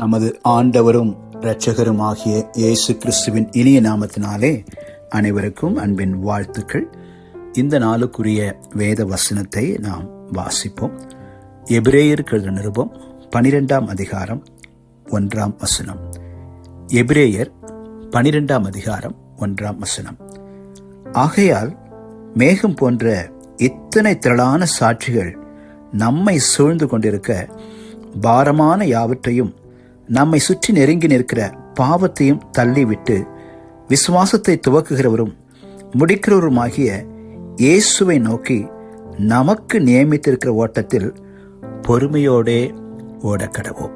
நமது ஆண்டவரும் இரட்சகருமாகிய இயேசு கிறிஸ்துவின் இனிய நாமத்தினாலே அனைவருக்கும் அன்பின் வாழ்த்துக்கள். இந்த நாளுக்குரிய வேத வசனத்தை நாம் வாசிப்போம். எபிரேயருக்கு எழுதின நிருபம் 12ஆம் அதிகாரம் 1ஆம் வசனம். எபிரேயர் 12ஆம் அதிகாரம் 1ஆம் வசனம். ஆகையால் மேகம் போன்ற இத்தனை திரளான சாட்சிகள் நம்மை சூழ்ந்து கொண்டிருக்க, பாரமான யாவற்றையும் நம்மை சுற்றி நெருங்கி நிற்கிற பாவத்தையும் தள்ளிவிட்டு விசுவாசத்தை துவக்குகிறவரும் முடிக்கிறவருமாகிய இயேசுவை நோக்கி நமக்கு நியமித்திருக்கிற ஓட்டத்தில் பொறுமையோடே ஓடக்கடவோம்.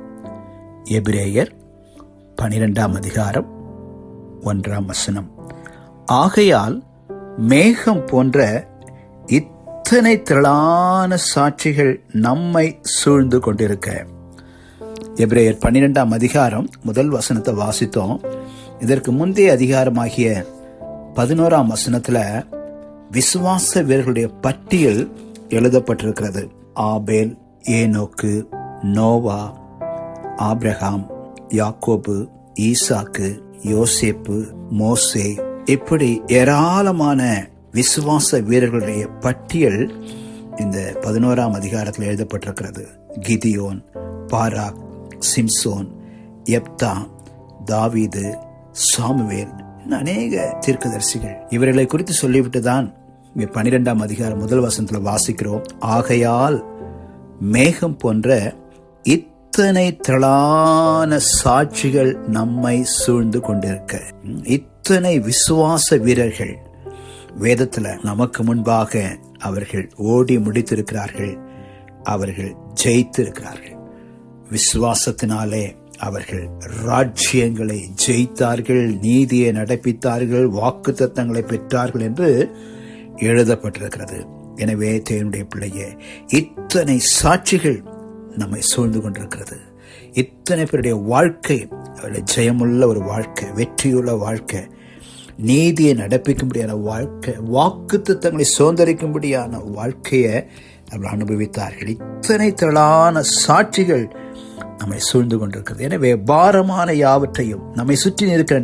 எபிரேயர் 12ஆம் அதிகாரம் 1ஆம் வசனம். ஆகையால் மேகம் போன்ற இத்தனை திரளான சாட்சிகள் நம்மை சூழ்ந்து கொண்டிருக்க. எபிரேயர் 12ஆம் அதிகாரம் முதல் வசனத்தை வாசித்தோம். இதற்கு முந்தைய அதிகாரமாகிய 11ஆம் வசனத்துல விசுவாச வீரர்களுடைய பட்டியல் எழுதப்பட்டிருக்கிறது. ஆபேல், ஏனோக்கு, நோவா, ஆபிரகாம், யாக்கோபு, ஈசாக்கு, யோசேப்பு, மோசே, இப்படி ஏராளமான விசுவாச வீரர்களுடைய பட்டியல் இந்த 11ஆம் அதிகாரத்தில் எழுதப்பட்டிருக்கிறது. கிதியோன், பாராக், சிம்சோன், எப்தா, தாவீது, சாமுவேல், அநேக தீர்க்கதரிசிகள். இவர்களை குறித்து சொல்லிவிட்டு தான் 12ஆம் அதிகாரம் முதல் வசனத்துல வாசிக்கிறோம். ஆகையால் மேகம் போன்ற இத்தனை திரளான சாட்சிகள் நம்மை சூழ்ந்து கொண்டிருக்க. இத்தனை விசுவாச வீரர்கள் வேதத்துல நமக்கு முன்பாக அவர்கள் ஓடி முடித்திருக்கிறார்கள். அவர்கள் ஜெயித்திருக்கிறார்கள். விசுவாசத்தினாலே அவர்கள் ராஜ்யங்களை ஜெயித்தார்கள், நீதியை நடப்பித்தார்கள், வாக்குத்தத்தங்களை பெற்றார்கள் என்று எழுதப்பட்டிருக்கிறது. எனவே தேவனுடைய பிள்ளையே, இத்தனை சாட்சிகள் நம்மை சூழ்ந்து கொண்டிருக்கிறது. இத்தனை பேருடைய வாழ்க்கை அவருடைய ஜெயமுள்ள ஒரு வாழ்க்கை, வெற்றியுள்ள வாழ்க்கை, நீதியை நடப்பிக்கும்படியான வாழ்க்கை, வாக்குத்தத்தங்களை சுதந்திரிக்கும்படியான வாழ்க்கையை அவர்கள் அனுபவித்தார்கள். இத்தனை திரளான சாட்சிகள் நம்மை சூழ்ந்து கொண்டிருக்கிறது. எனவே பாரமான யாவற்றையும் நம்மை சுற்றி இருக்கிற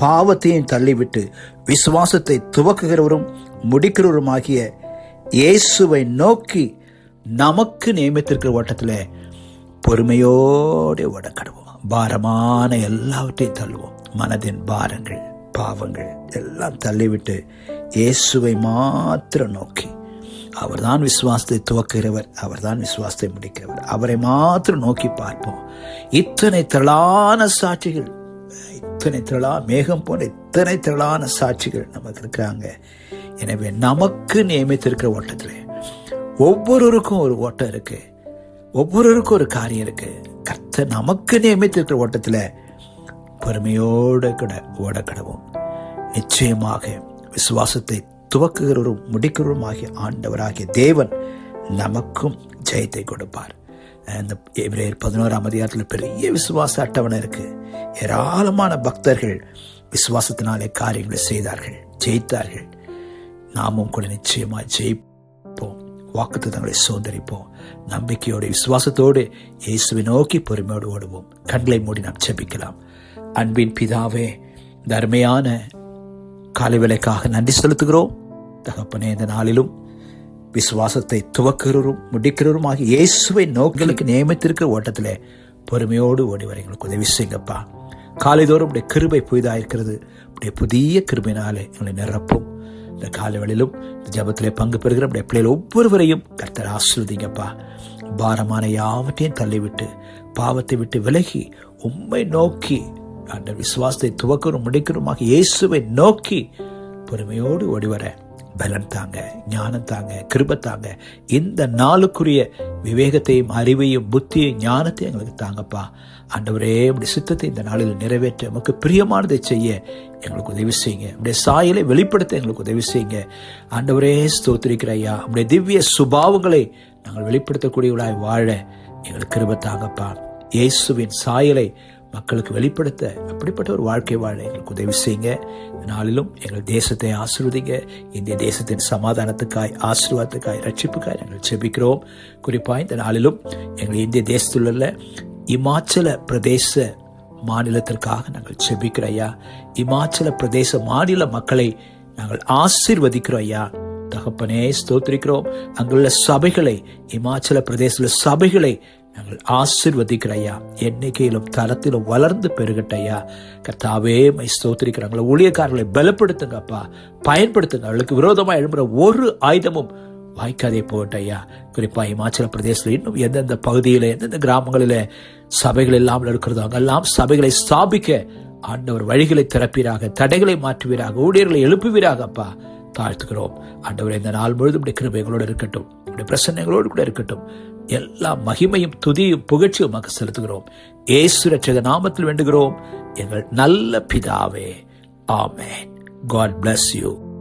பாவத்தையும் தள்ளிவிட்டு விசுவாசத்தை துவக்குகிறவரும் முடிக்கிறவருமாகிய இயேசுவை நோக்கி நமக்கு நியமித்திருக்கிற ஓட்டத்தில் பொறுமையோடு ஓடக்கடுவோம். பாரமான எல்லாவற்றையும் தள்ளுவோம். மனதின் பாரங்கள், பாவங்கள் எல்லாம் தள்ளிவிட்டு இயேசுவை மாத்திரம் நோக்கி, அவர்தான் விசுவாசத்தை துவக்குகிறவர், அவர்தான் விசுவாசத்தை முடிக்கிறவர், அவரை மாத்திரம் நோக்கி பார்ப்போம். இத்தனை திரளான சாட்சிகள், இத்தனை மேகம் போன்ற இத்தனை திரளான சாட்சிகள் நமக்கு இருக்கிறாங்க. எனவே நமக்கு நியமித்திருக்கிற ஓட்டத்தில் ஒவ்வொருவருக்கும் ஒரு ஓட்டம் இருக்கு, ஒவ்வொருவருக்கும் ஒரு காரியம் இருக்கு. கர்த்தர் நமக்கு நியமித்திருக்கிற ஓட்டத்தில் பொறுமையோடு கூட ஓடக்கடவும். நிச்சயமாக விசுவாசத்தை துவக்குகிறவரும் முடிக்கிறவருமாகிய ஆண்டவராகிய தேவன் நமக்கும் ஜெயத்தை கொடுப்பார். இந்த எபிரேயர் 11ஆம் அதிகாரத்தில் பெரிய விசுவாச அட்டவணை இருக்கு. ஏராளமான பக்தர்கள் விசுவாசத்தினாலே காரியங்களை செய்தார்கள், ஜெயித்தார்கள். நாமும் கூட நிச்சயமாக ஜெயிப்போம், வாக்குத்தத்தங்களை சுதந்திரிப்போம். நம்பிக்கையோடு விசுவாசத்தோடு இயேசுவை நோக்கி பொறுமையோடு ஓடுவோம். கண்களை மூடி நாம் ஜெபிக்கலாம். அன்பின் பிதாவே, இந்த அருமையான காலை வேளைக்காக நன்றி செலுத்துகிறோம். தகப்பனே, இந்த நாளிலும் விசுவாசத்தை துவக்குகிறவரும் முடிக்கிறவரும் ஆகிய இயேசுவை நோக்கங்களுக்கு நியமித்திருக்கிற ஓட்டத்தில் பொறுமையோடு ஓடி வர எங்களுக்கு உதவி செய்யுங்கப்பா. காலைதோறும் உடைய கிருபை புதிதாயிருக்கிறது. உடைய புதிய கிருபையினாலே எங்களை நிரப்பும். இந்த காலை வேளையிலும் ஜபத்திலே பங்கு பெறுகிற உடைய பிள்ளைகள் ஒவ்வொருவரையும் கர்த்தர் ஆசீர்வதிங்கப்பா. பாரமான யாவற்றையும் தள்ளிவிட்டு பாவத்தை விட்டு விலகி உம்மை நோக்கி அந்த விசுவாசத்தை துவக்கரும் முடிக்கிறோமாக இயேசுவை நோக்கி பொறுமையோடு ஓடிவர பலன் தாங்க, ஞானம் தாங்க, கிருபை தாங்க. இந்த நாளுக்குரிய விவேகத்தையும் அறிவையும் புத்தியையும் ஞானத்தையும் எங்களுக்கு தாங்கப்பா. ஆண்டவரே, உடைய சித்தத்தை இந்த நாளில் நிறைவேற்ற நமக்கு பிரியமானதை செய்ய எங்களுக்கு உதவி செய்யுங்க. உடைய சாயலை வெளிப்படுத்த எங்களுக்கு உதவி செய்யுங்க. ஆண்டவரே, ஸ்தோத்திரிக்கிற ஐயா, உடைய திவ்ய சுபாவங்களை நாங்கள் வெளிப்படுத்தக்கூடியவர்களாய் வாழ எங்களுக்கு கிருபை தாங்கப்பா. இயேசுவின் சாயலை மக்களுக்கு வெளிப்படுத்த அப்படிப்பட்ட ஒரு வாழ்க்கை வாழ எங்களுக்கு உதவி செய்யுங்க. நாளிலும் எங்கள் தேசத்தை ஆசீர்வதிங்க. இந்திய தேசத்தின் சமாதானத்துக்காய், ஆசீர்வாதத்துக்காய், ரட்சிப்புக்காய் நாங்கள் ஜெபிக்கிறோம். குறிப்பாக இந்த நாளிலும் எங்கள் இந்திய தேசத்தில் உள்ள இமாச்சல பிரதேச மாநிலத்திற்காக நாங்கள் செபிக்கிறோம் ஐயா. இமாச்சல பிரதேச மாநில மக்களை நாங்கள் ஆசீர்வதிக்கிறோம் ஐயா. தகப்பனே ஸ்தோத்திரிக்கிறோம். அங்குள்ள சபைகளை, இமாச்சல பிரதேச சபைகளை நாங்கள் ஆசீர்வதிக்கிறோம் ஐயா. எண்ணிக்கையிலும் தரத்திலும் வளர்ந்து பெருகட்டும் ஐயா. கர்த்தாவே மை ஸ்தோத்திரிக்கிறாங்கள ஊழியக்காரர்களை பலப்படுத்துங்க அப்பா, பயன்படுத்துங்க. அவளுக்கு விரோதமாக எழும்புற ஒரு ஆயுதமும் வாய்க்காதே போகட்டும் ஐயா. குறிப்பா இமாச்சல பிரதேசத்தில் இன்னும் எந்தெந்த பகுதியில், எந்தெந்த கிராமங்களில் சபைகள் இல்லாமல் இருக்கிறதோ அங்கெல்லாம் சபைகளை ஸ்தாபிக்க ஆண்டவர் வழிகளை திறப்பீராக, தடைகளை மாற்றுவீராக, ஊழியர்களை எழுப்புவீராக அப்பா. தாழ்த்துக்கிறோம் ஆண்டவர். இந்த நாள் முழுதும் கிருபை எங்களோடு இருக்கட்டும், பிரசன்னங்களோடு கூட இருக்கட்டும். எல்லா மகிமையும் துதியும் புகழ்ச்சியும் உமக்கு செலுத்துகிறோம். இயேசு ரட்சக நாமத்தில் வேண்டுகிறோம் எங்கள் நல்ல பிதாவே, ஆமென். God bless you.